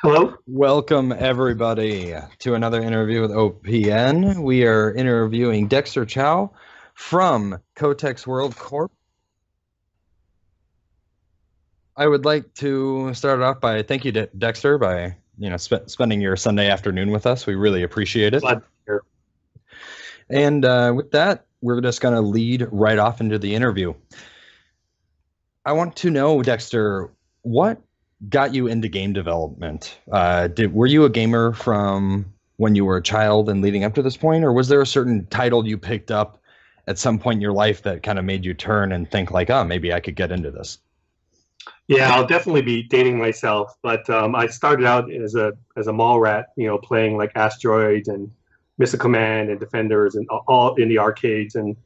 Hello. Welcome, everybody, to another interview with OPN. We are interviewing Dexter Chow from Codex World Corp. I would like to start off by thank you, Dexter, by spending your Sunday afternoon with us. We really appreciate it. Glad to be here. And with that, we're just going to lead right off into the interview. I want to know, Dexter, what got you into game development? Were you a gamer from when you were a child and leading up to this point, or was there a certain title you picked up at some point in your life that kind of made you turn and think like, oh, maybe I could get into this? Yeah, I'll definitely be dating myself, but I started out as a mall rat, playing like Asteroids and Missile Command and Defenders and all in the arcades, and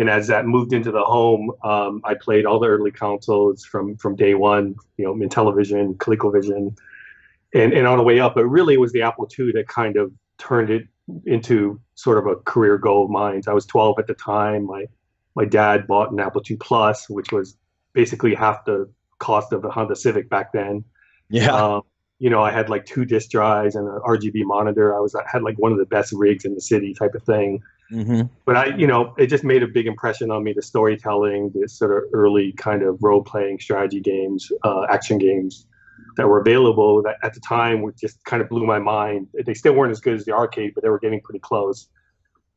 as that moved into the home, I played all the early consoles from day one, Intellivision, ColecoVision, and on the way up. But really, it was the Apple II that kind of turned it into sort of a career goal of mine. I was 12 at the time. My dad bought an Apple II Plus, which was basically half the cost of a Honda Civic back then. Yeah. I had like two disk drives and an RGB monitor. I had like one of the best rigs in the city type of thing. Mm-hmm. But it just made a big impression on me, the storytelling, the sort of early kind of role-playing strategy games, action games that were available that at the time would just kind of blew my mind. They still weren't as good as the arcade, but they were getting pretty close.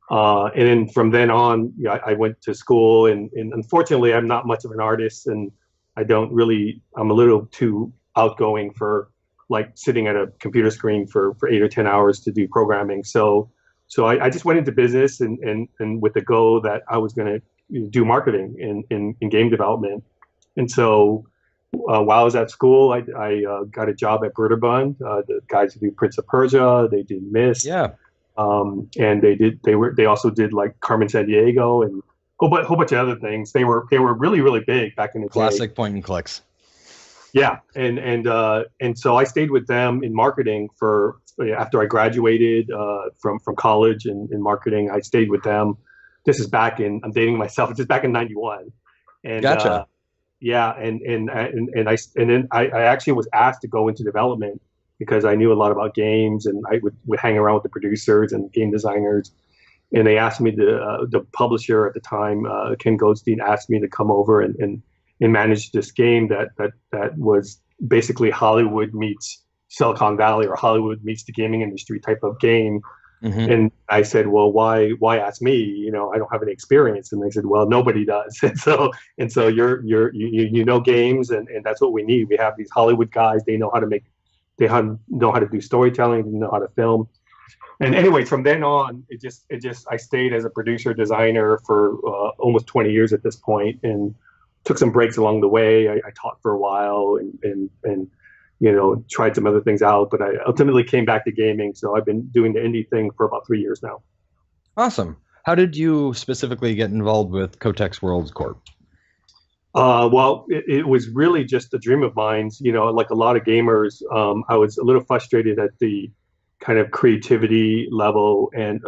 And then from then on, I went to school, and unfortunately, I'm not much of an artist, and I'm a little too outgoing for like sitting at a computer screen for 8 or 10 hours to do programming. So I just went into business and with the goal that I was going to do marketing in game development. And so while I was at school, I got a job at Broderbund, the guys who do Prince of Persia. They did Myst. Yeah. And they also did like Carmen Sandiego and a whole bunch of other things. They were really, really big back in the day. Classic point and clicks. Yeah, and so I stayed with them in marketing for after I graduated from college in marketing. I stayed with them. This is I'm dating myself. It's just back in '91, and Gotcha. yeah, and then I actually was asked to go into development because I knew a lot about games, and I would hang around with the producers and game designers. And they asked me the publisher at the time, Ken Goldstein, asked me to come over and manage this game that was basically Hollywood meets Silicon Valley or Hollywood meets the gaming industry type of game. Mm-hmm. And I said, well, why ask me? I don't have any experience. And they said, well, nobody does. And so you know games, and that's what we need. We have these Hollywood guys. They know how to know how to do storytelling. They know how to film. And anyway, from then on, I stayed as a producer designer for almost 20 years at this point, and took some breaks along the way. I taught for a while and tried some other things out, but I ultimately came back to gaming. So I've been doing the indie thing for about 3 years now. Awesome. How did you specifically get involved with Codex Worlds Corp? Well, it was really just a dream of mine. Like a lot of gamers, I was a little frustrated at the kind of creativity level. And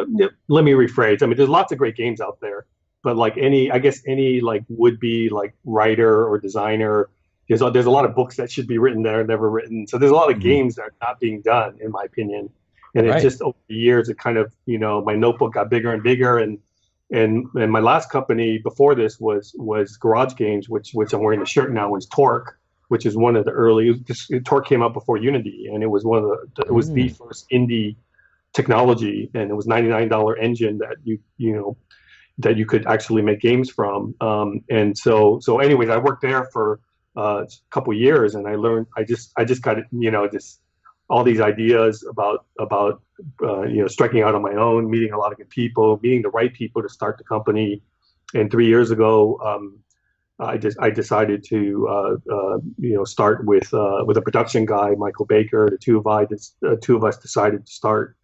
let me rephrase. I mean, there's lots of great games out there, but like any like would be like writer or designer, there's a lot of books that should be written that are never written. So there's a lot of games that are not being done, in my opinion. And Right. it just over the years, it kind of my notebook got bigger and bigger, and my last company before this was Garage Games, which I'm wearing the shirt now, was Torque, which is one of the early. Torque came out before Unity, and it was the first indie technology, and it was $99 engine that that you could actually make games from. And so anyways, I worked there for a couple of years, and I learned. I just got just all these ideas about striking out on my own, meeting a lot of good people, meeting the right people to start the company. And 3 years ago, I decided to start with a production guy, Michael Baker. The two of us decided to start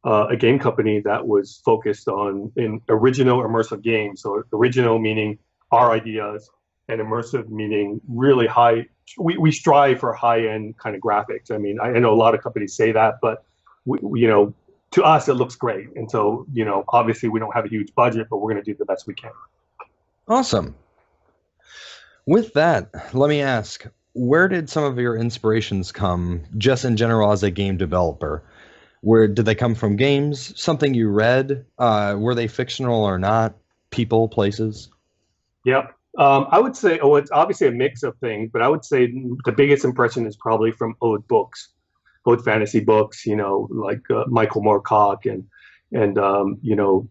a game company that was focused on in original immersive games. So original meaning our ideas, and immersive meaning really high. We strive for high-end kind of graphics. I mean, I know a lot of companies say that, but to us it looks great. And so obviously we don't have a huge budget, but we're going to do the best we can. Awesome. With that, let me ask, where did some of your inspirations come, just in general as a game developer? Where did they come from? Games, something you read? Were they fictional or not? People, places? Yep. I would say, oh, it's obviously a mix of things, but I would say the biggest impression is probably from old books, old fantasy books, like Michael Moorcock and the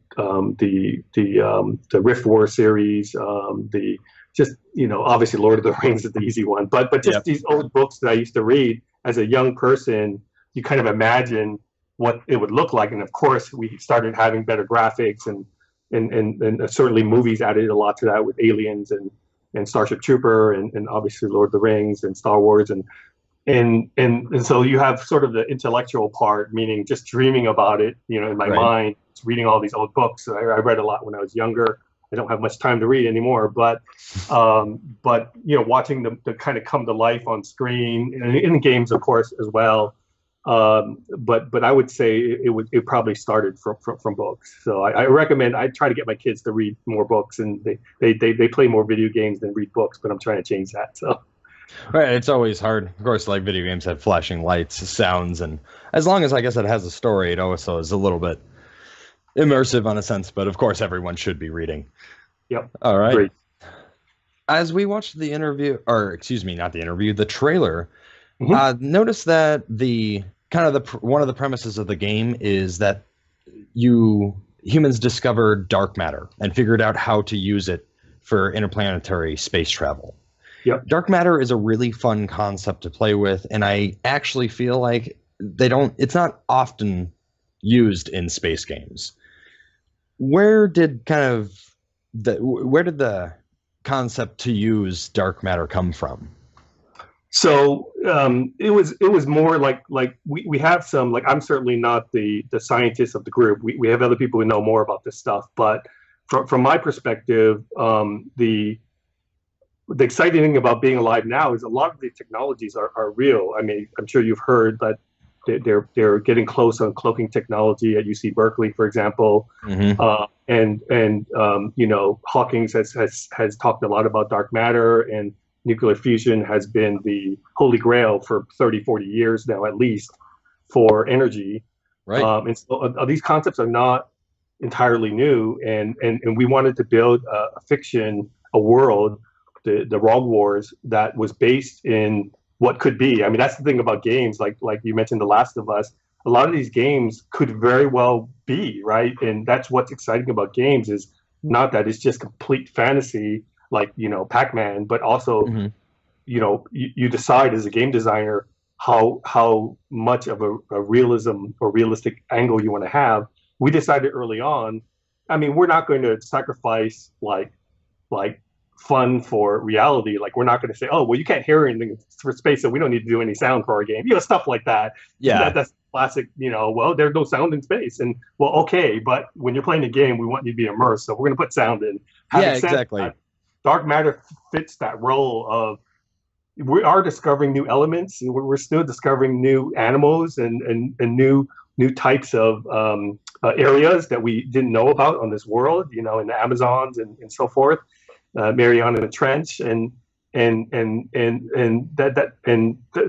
Rift War series, the just obviously Lord of the Rings is the easy one, but just Yep. these old books that I used to read as a young person, you kind of imagine what it would look like, and of course we started having better graphics and certainly movies added a lot to that with Aliens and Starship Trooper and obviously Lord of the Rings and Star Wars and so you have sort of the intellectual part, meaning just dreaming about it, in my Right. mind, reading all these old books. I read a lot when I was younger. I don't have much time to read anymore, but watching them to kind of come to life on screen and in games, of course, as well. But I would say it probably started from books. So I recommend I try to get my kids to read more books, and they play more video games than read books. But I'm trying to change that. So. Right, it's always hard. Of course, like video games have flashing lights, sounds, and as long as I guess it has a story, it also is a little bit immersive on a sense. But of course, everyone should be reading. Yep. All right. Great. As we watched the interview, or excuse me, not the interview, the trailer, Mhm. notice that the kind of one of the premises of the game is that humans discovered dark matter and figured out how to use it for interplanetary space travel. Yep. Dark matter is a really fun concept to play with, and I actually feel like it's not often used in space games. Where did the concept to use dark matter come from? So it was more like we have some, like, I'm certainly not the scientist of the group. We have other people who know more about this stuff, but from my perspective, the exciting thing about being alive now is a lot of the technologies are real. I mean, I'm sure you've heard that they're getting close on cloaking technology at UC Berkeley, for example. Mm-hmm. Hawkins has talked a lot about dark matter, and nuclear fusion has been the holy grail for 30, 40 years now, at least, for energy. Right. And so these concepts are not entirely new, and we wanted to build a fiction, a world, the Rogue Wars, that was based in what could be. I mean, that's the thing about games, like you mentioned, The Last of Us. A lot of these games could very well be, right, and that's what's exciting about games, is not that it's just complete fantasy like Pac-Man, but also Mm-hmm. you decide as a game designer how much of a realism or realistic angle you want to have. We decided early on, I mean, we're not going to sacrifice like fun for reality. Like, we're not going to say, oh, well, you can't hear anything for space, so we don't need to do any sound for our game. Stuff like that. Yeah. That's classic. Well, there's no sound in space, and well, okay, but when you're playing a game, we want you to be immersed, so we're going to put sound in. Yeah, exactly. That, dark matter fits that role of, we are discovering new elements, and we're still discovering new animals and new types of areas that we didn't know about on this world, in the Amazons and so forth, Mariana Trench, and the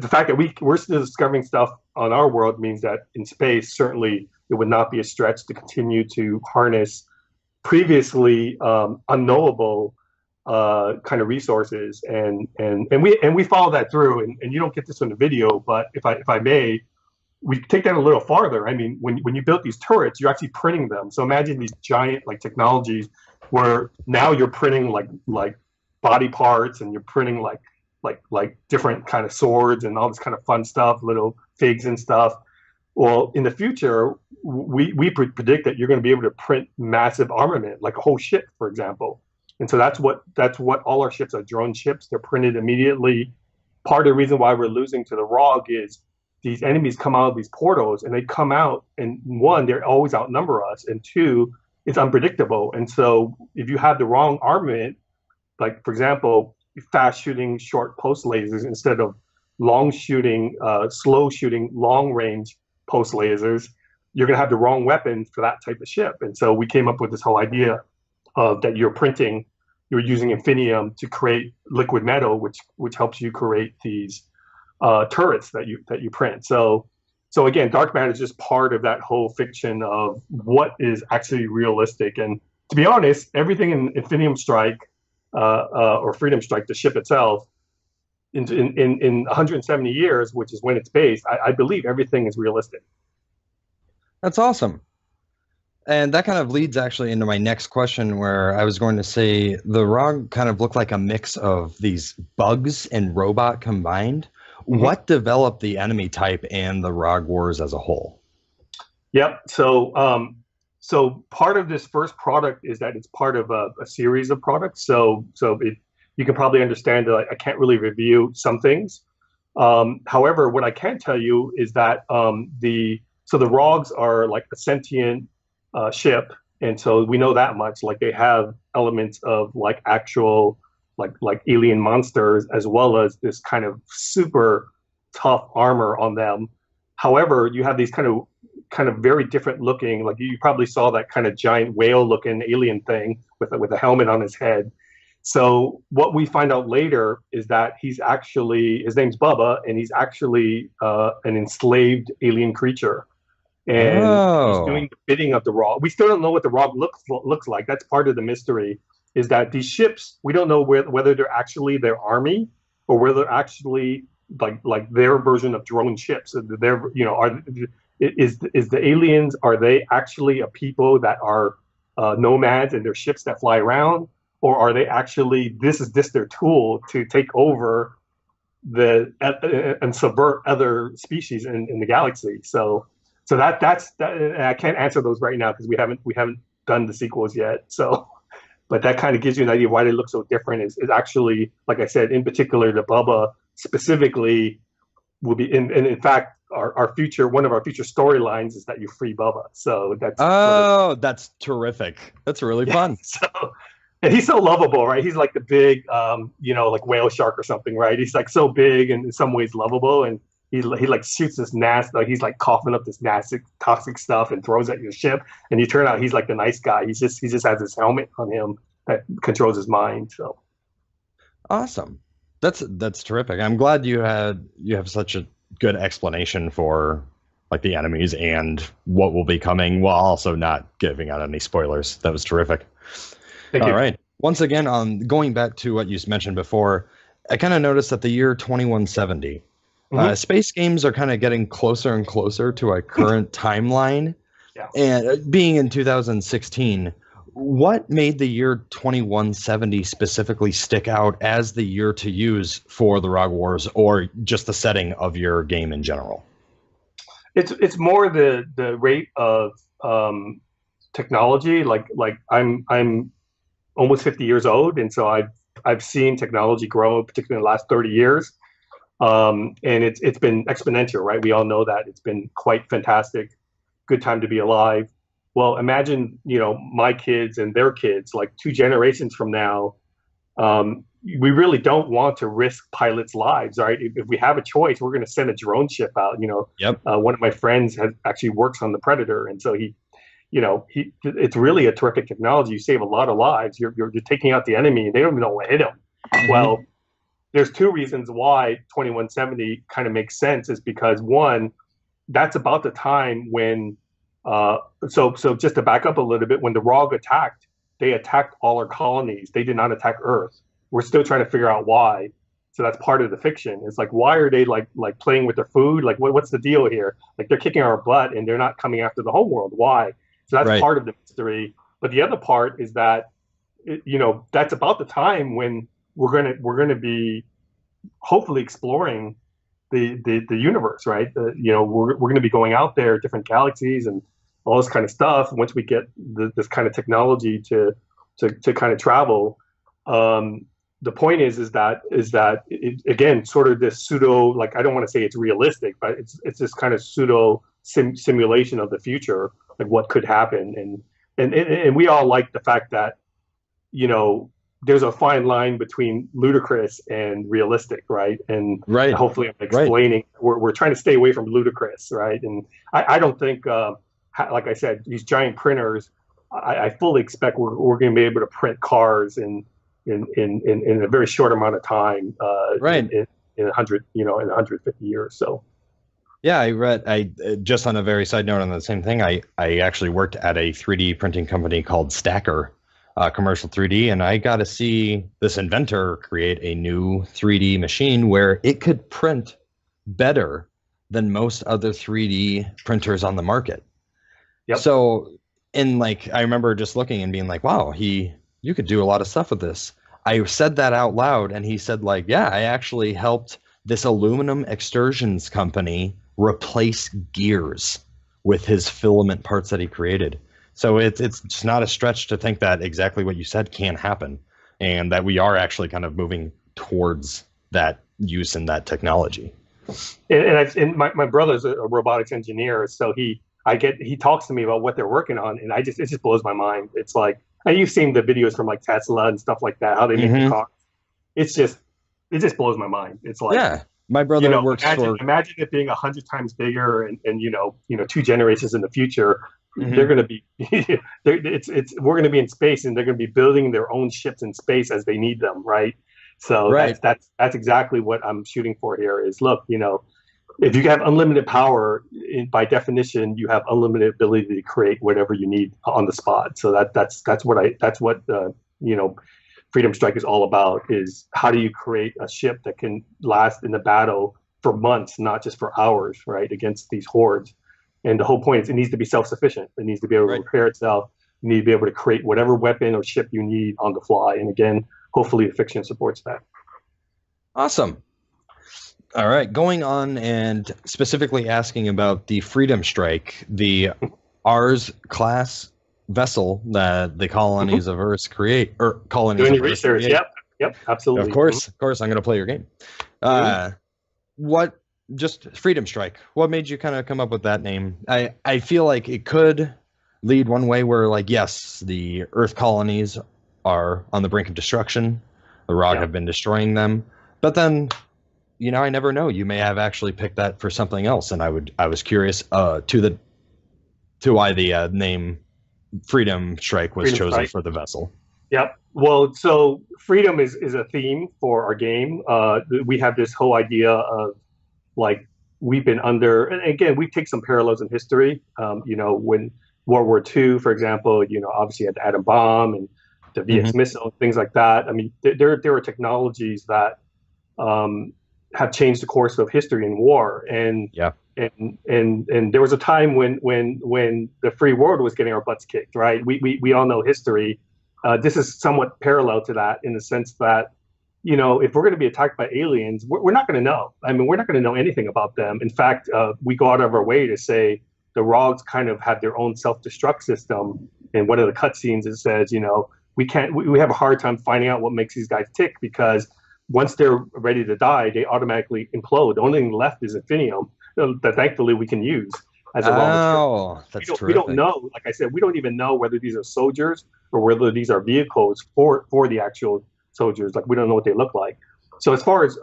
fact that we're still discovering stuff on our world means that in space, certainly it would not be a stretch to continue to harness previously unknowable kind of resources, and we follow that through, and you don't get this on the video, but if I may, we take that a little farther. I mean, when you built these turrets, you're actually printing them. So imagine these giant technologies where now you're printing like body parts, and you're printing like different kind of swords and all this kind of fun stuff, little figs and stuff. Well, in the future, we predict that you're going to be able to print massive armament, like a whole ship, for example. And so that's what all our ships are, drone ships. They're printed immediately. Part of the reason why we're losing to the Rogue is these enemies come out of these portals, and they come out, and one, they always outnumber us, and two, it's unpredictable. And so if you have the wrong armament, like, for example, fast shooting short pulse lasers instead of long shooting, slow shooting, long range pulse lasers, you're going to have the wrong weapon for that type of ship. And so we came up with this whole idea of that you're printing you're using Infinium to create liquid metal, which helps you create these turrets that you print. So again, dark matter is just part of that whole fiction of what is actually realistic. And to be honest, everything in Infinium Strike or Freedom Strike, the ship itself, in 170 years, which is when it's based, I believe everything is realistic. That's awesome. And that kind of leads actually into my next question, where I was going to say the ROG kind of looked like a mix of these bugs and robot combined. Mm-hmm. What developed the enemy type and the ROG Wars as a whole? Yep. So part of this first product is that it's part of a series of products. You can probably understand that I can't really review some things. However, what I can tell you is that the ROGs are like a sentient ship, and so we know that much. Like they have elements of like actual like alien monsters, as well as this kind of super tough armor on them. However, you have these kind of very different looking, like you probably saw that kind of giant whale looking alien thing with a helmet on his head. So what we find out later is that his name's Bubba, and he's actually an enslaved alien creature. And he's doing the bidding of the ROG. We still don't know what the ROG looks like. That's part of the mystery, is that these ships, we don't know whether they're actually their army or whether they're actually like their version of drone ships. They're, is the aliens, are they actually a people that are nomads and they're ships that fly around? Or are they actually, this is just their tool to take over and subvert other species in the galaxy? So that's I can't answer those right now because we haven't done the sequels yet. So, but that kind of gives you an idea why they look so different. Is actually, like I said, in particular, the Bubba specifically will be in fact our future, one of our future storylines is that you free Bubba. So that's terrific. That's really fun. And he's so lovable, right? He's like the big, like whale shark or something, right? He's like so big and in some ways lovable, and he like shoots this like he's like coughing up this nasty toxic stuff and throws at your ship, and you turn out he's like the nice guy. He just has this helmet on him that controls his mind. So awesome. That's terrific. I'm glad you have such a good explanation for like the enemies and what will be coming, while also not giving out any spoilers. That was terrific. Thank you. All right. Once again, going back to what you mentioned before, I kind of noticed that the year 2170, space games are kind of getting closer and closer to a current timeline. Yeah. And being in 2016, what made the year 2170 specifically stick out as the year to use for the ROG Wars, or just the setting of your game in general? It's more the rate of technology. Like I'm almost 50 years old, and so I've seen technology grow, particularly in the last 30 years. And it's been exponential, right? We all know that. It's been quite fantastic. Good time to be alive. Well, imagine, my kids and their kids, like 2 generations from now. We really don't want to risk pilots' lives, right? If we have a choice, we're going to send a drone ship out. Yep. One of my friends actually works on the Predator, and so it's really a terrific technology. You save a lot of lives. You're taking out the enemy, and they don't even know what hit them. Mm-hmm. Well, there's 2 reasons why 2170 kind of makes sense. Is because one, that's about the time when, so just to back up a little bit, when the ROG attacked, they attacked all our colonies. They did not attack Earth. We're still trying to figure out why. So that's part of the fiction. It's like, why are they like playing with their food? Like, what's the deal here? Like, they're kicking our butt and they're not coming after the homeworld. Why? So that's part of the mystery. But the other part is that, that's about the time when we're gonna be hopefully exploring the universe, right? We're gonna be going out there, different galaxies and all this kind of stuff. Once we get this kind of technology to kind of travel, the point is that it, again, sort of this pseudo, like, I don't want to say it's realistic, but it's this kind of pseudo simulation of the future, like what could happen, and we all like the fact that there's a fine line between ludicrous and realistic, right? And hopefully I'm explaining we're trying to stay away from ludicrous, right? And I don't think, like I said, these giant printers, I fully expect we're going to be able to print cars and in a very short amount of time, Right. in 100, in 150 years. So Yeah, I just on a very side note on the same thing, I actually worked at a 3D printing company called Stacker, commercial 3D, and I got to see this inventor create a new 3D machine where it could print better than most other 3D printers on the market. yep. So, in like, I remember just looking and being like, wow, you could do a lot of stuff with this. I said that out loud, and he said, like, yeah, I actually helped this aluminum extrusions company replace gears with his filament parts that he created. So it's just not a stretch to think that exactly what you said can happen, and that we are actually kind of moving towards that use in that technology. And my brother's a robotics engineer, so he talks to me about what they're working on, and it just blows my mind. It's like, and you've seen the videos from like Tesla and stuff like that, how they make the car. It just blows my mind. It's like, yeah, my brother works imagine it being 100 times bigger, and 2 generations in the future, they're going to be we're going to be in space, and they're going to be building their own ships in space as they need them, right? So right. that's exactly what I'm shooting for here. Is look, if you have unlimited power, by definition, you have unlimited ability to create whatever you need on the spot. So that's what Freedom Strike is all about. Is how do you create a ship that can last in the battle for months, not just for hours, right, against these hordes. And the whole point is it needs to be self-sufficient. It needs to be able to repair itself. You need to be able to create whatever weapon or ship you need on the fly. And again, hopefully the fiction supports that. Awesome. All right, going on and specifically asking about the Freedom Strike, the Ars class vessel that the colonies of Earth create, or colonies doing of your Earth research. create. Yep, absolutely. Of course, I'm going to play your game. What just Freedom Strike? What made you kind of come up with that name? I feel like it could lead one way where, like, yes, the Earth colonies are on the brink of destruction. The Rog have been destroying them, but then, I never know. You may have actually picked that for something else, and I was curious to why the name Freedom Strike was chosen for the vessel. Yep. Well, so freedom is a theme for our game. We have this whole idea of, like, we've been under, and again, we take some parallels in history. When World War II, for example, obviously had the atom bomb and the VX missile, things like that. I mean, there are technologies that have changed the course of history and war. And there was a time when the free world was getting our butts kicked, right? We all know history. This is somewhat parallel to that, in the sense that, if we're going to be attacked by aliens, we're not going to know. I mean, we're not going to know anything about them. In fact, we go out of our way to say the Rogs kind of have their own self-destruct system. And one of the cutscenes, it says, we have a hard time finding out what makes these guys tick, because once they're ready to die, they automatically implode. The only thing left is Infinium that thankfully we can use as a raw material. That's we don't know. Like I said, we don't even know whether these are soldiers or whether these are vehicles for the actual soldiers. Like, we don't know what they look like. So as far as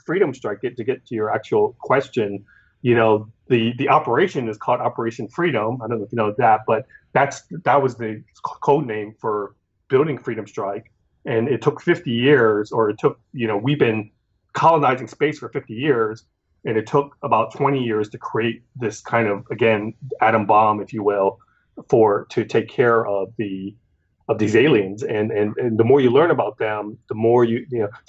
Freedom Strike, to get to your actual question, the operation is called Operation Freedom. I don't know if you know that, but that was the code name for building Freedom Strike. And it took 50 years, or we've been colonizing space for 50 years, and it took about 20 years to create this kind of, again, atom bomb, if you will, to take care of these aliens. And the more you learn about them, the more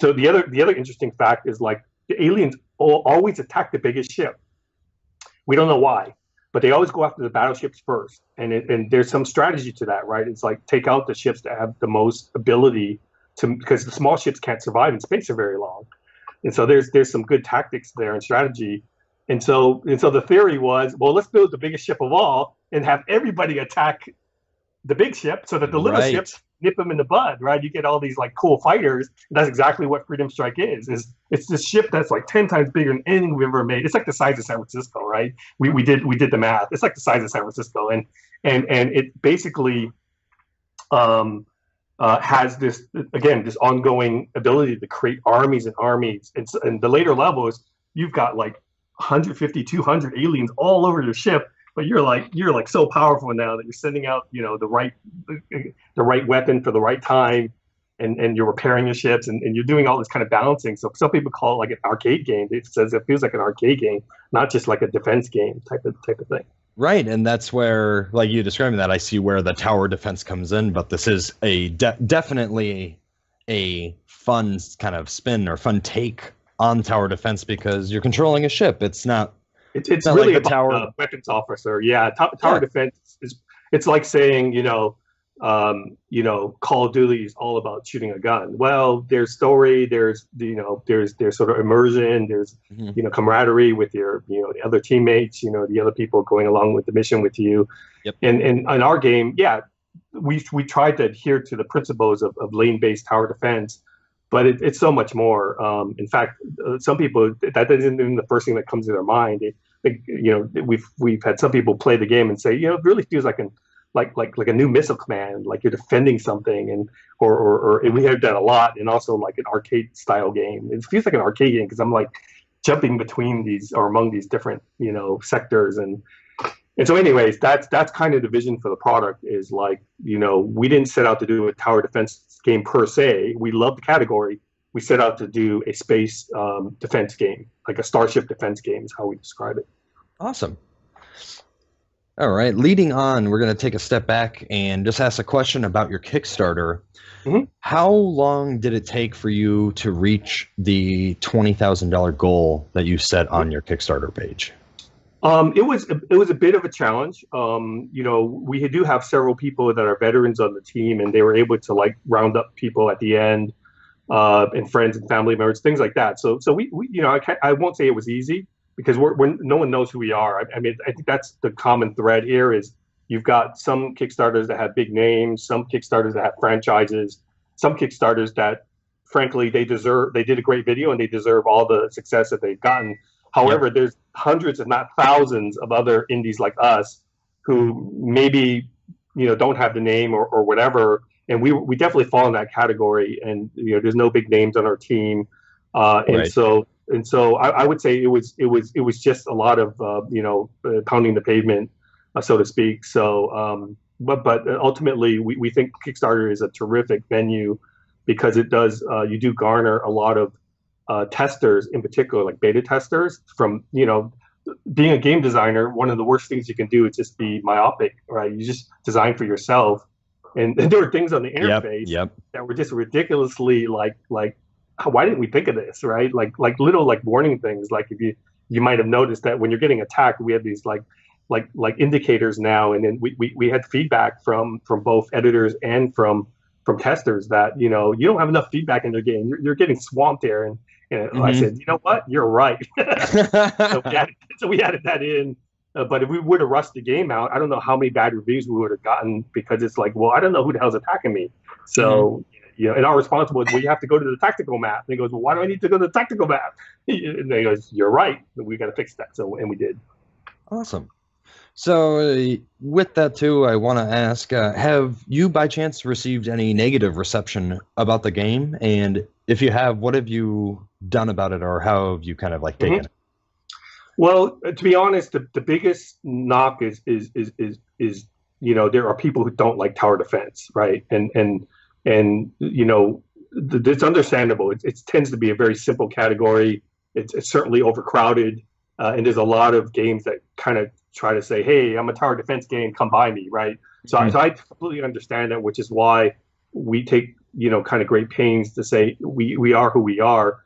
So the other interesting fact is, like, the aliens always attack the biggest ship. We don't know why, but they always go after the battleships first. And there's some strategy to that, right? It's like, take out the ships that have the most ability because the small ships can't survive in space for very long. And so there's some good tactics there and strategy. And so the theory was, well, let's build the biggest ship of all and have everybody attack the big ship, so that the little ships nip them in the bud, right? You get all these, like, cool fighters. And that's exactly what Freedom Strike is. It's this ship that's like 10 times bigger than anything we've ever made. It's like the size of San Francisco, right? We did the math. It's like the size of San Francisco, and it basically has this ongoing ability to create armies and armies. And the later levels, you've got like 150, 200 aliens all over your ship. But you're like so powerful now that you're sending out, the right weapon for the right time, and you're repairing your ships, and you're doing all this kind of balancing. So some people call it like an arcade game. It says it feels like an arcade game, not just like a defense game type of thing. Right, and that's where, like you describing that, I see where the tower defense comes in. But this is a definitely a fun kind of spin or fun take on tower defense because you're controlling a ship. It's not. It's not really like about tower weapons officer. Yeah, tower defense is. It's like saying Call of Duty is all about shooting a gun. Well, there's story, there's sort of immersion, there's camaraderie with your the other teammates, the other people going along with the mission with you. Yep. And in our game, yeah, we tried to adhere to the principles of lane-based tower defense, but it's so much more. In fact, some people that isn't even the first thing that comes to their mind. We've had some people play the game and say, it really feels like a new missile command, like you're defending something, and we have that a lot, and also like an arcade style game. It feels like an arcade game because I'm like jumping between these or among these different sectors, and so anyways, that's kind of the vision for the product. Is like we didn't set out to do a tower defense game per se. We love the category. We set out to do a space defense game, like a starship defense game is how we describe it. Awesome. All right, leading on, we're going to take a step back and just ask a question about your Kickstarter. Mm-hmm. How long did it take for you to reach the $20,000 goal that you set on your Kickstarter page? It was a bit of a challenge. We do have several people that are veterans on the team, and they were able to like round up people at the end, and friends and family members, things like that. So we I won't say it was easy, because no one knows who we are. I mean, I think that's the common thread here is you've got some Kickstarters that have big names, some Kickstarters that have franchises, some Kickstarters that, frankly, they did a great video and they deserve all the success that they've gotten. However, there's hundreds, if not thousands, of other indies like us who maybe, don't have the name or whatever. And we definitely fall in that category. And, there's no big names on our team. And so I would say it was just a lot of pounding the pavement, so to speak. So but ultimately we think Kickstarter is a terrific venue because it does you do garner a lot of testers, in particular like beta testers. From being a game designer, one of the worst things you can do is just be myopic, right? You just design for yourself, and there were things on the interface that were just ridiculously like. Why didn't we think of this, right? Like little like warning things. Like if you might have noticed that when you're getting attacked, we have these like indicators now, and then we had feedback from both editors and from testers that you don't have enough feedback in your game. You're getting swamped there, and I said, you know what, you're right. so we added that in. But if we would have rushed the game out, I don't know how many bad reviews we would have gotten, because it's like, well, I don't know who the hell's attacking me. So. And our response was, well, you have to go to the tactical map. And he goes, well, why do I need to go to the tactical map? And he goes, you're right. We got to fix that. And we did. Awesome. So with that too, I want to ask, have you by chance received any negative reception about the game? And if you have, what have you done about it, or how have you kind of like taken it? Well, to be honest, the biggest knock is there are people who don't like tower defense, right? And it's understandable. It tends to be a very simple category. It's certainly overcrowded, and there's a lot of games that kind of try to say, "Hey, I'm a tower defense game, come by me," right? So I completely understand that, which is why we take kind of great pains to say we are who we are.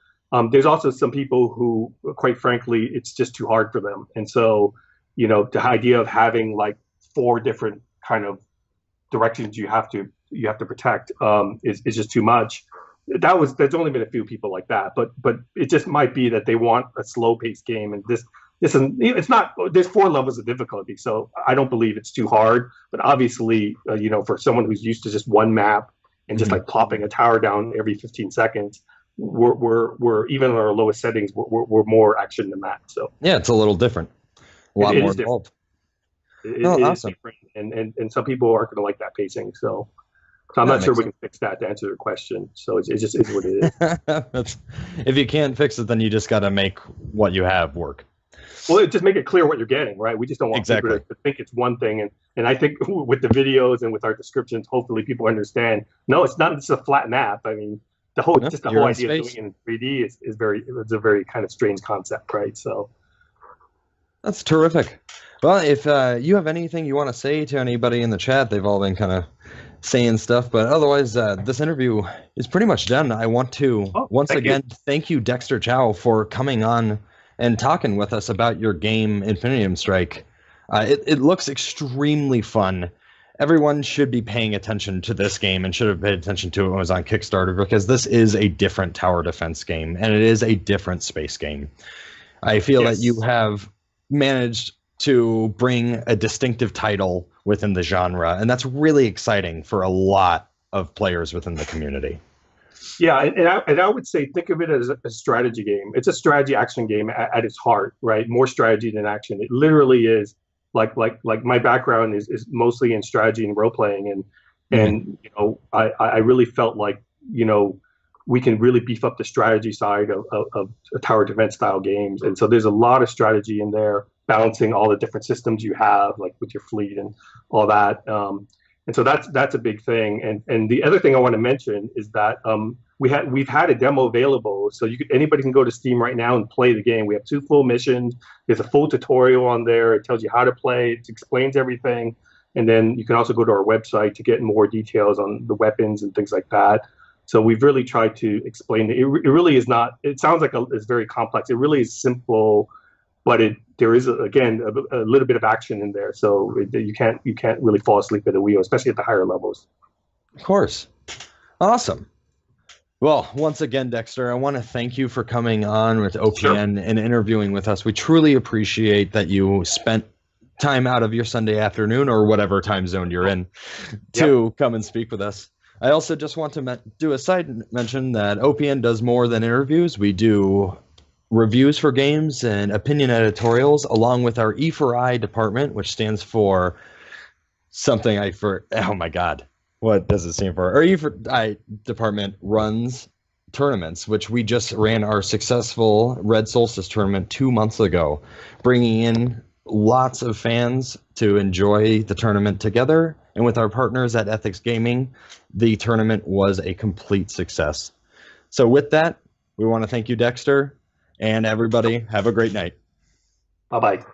There's also some people who, quite frankly, it's just too hard for them, and so the idea of having like 4 different kind of directions you have to protect is just too much. There's only been a few people like that, but it just might be that they want a slow paced game, and this it's not. There's 4 levels of difficulty, so I don't believe it's too hard. But obviously, for someone who's used to just one map and just like plopping a tower down every 15 seconds, we're even at our lowest settings, we're more action than that. So yeah, it's a little different, a lot more involved. Awesome. Different, and some people aren't going to like that pacing. So I'm not sure we can fix that to answer your question. So it just is what it is. If you can't fix it, then you just got to make what you have work. Well, it just make it clear what you're getting, right? We just don't want people Exactly. to think it's one thing. And I think with the videos and with our descriptions, hopefully people understand. No, it's not just a flat map. I mean, No, just the you're whole in idea of doing space. it in 3D is very it's a very kind of strange concept, right? So That's terrific. Well, if you have anything you want to say to anybody in the chat, they've all been kind of saying stuff, but otherwise, this interview is pretty much done. I want to oh, once thank you. again thank you, Dexter Chow, for coming on and talking with us about your game, Infinium Strike. It looks extremely fun. Everyone should be paying attention to this game and should have paid attention to it when it was on Kickstarter, because this is a different tower defense game and it is a different space game. I feel that you Yes. have managed to bring a distinctive title within the genre, and that's really exciting for a lot of players within the community. Yeah, and I would say think of it as a strategy game. It's a strategy action game at its heart, right? More strategy than action. It literally is like my background is mostly in strategy and role playing, Mhm. and I really felt like we can really beef up the strategy side of tower defense style games, and so there's a lot of strategy in there, balancing all the different systems you have, like with your fleet and all that. And so that's a big thing. And the other thing I want to mention is that we've had a demo available, so anybody can go to Steam right now and play the game. We have 2 full missions. There's a full tutorial on there. It tells you how to play. It explains everything, and then you can also go to our website to get more details on the weapons and things like that. So we've really tried to explain it. It really is not. It sounds like it's very complex. It really is simple, but there is again a little bit of action in there. So you can't really fall asleep at the wheel, especially at the higher levels. Of course. Awesome. Well, once again, Dexter, I want to thank you for coming on with Sure. OPN and interviewing with us. We truly appreciate that you spent time out of your Sunday afternoon or whatever time zone you're in to Yep. come and speak with us. I also just want to do a side mention that OPN does more than interviews. We do reviews for games and opinion editorials, along with our E4I department, which stands for something oh my god, what does it stand for? Our E4I department runs tournaments, which we just ran our successful Red Solstice tournament 2 months ago, bringing in lots of fans to enjoy the tournament together. And with our partners at Ethics Gaming, the tournament was a complete success. So with that, we want to thank you, Dexter, and everybody, have a great night. Bye bye.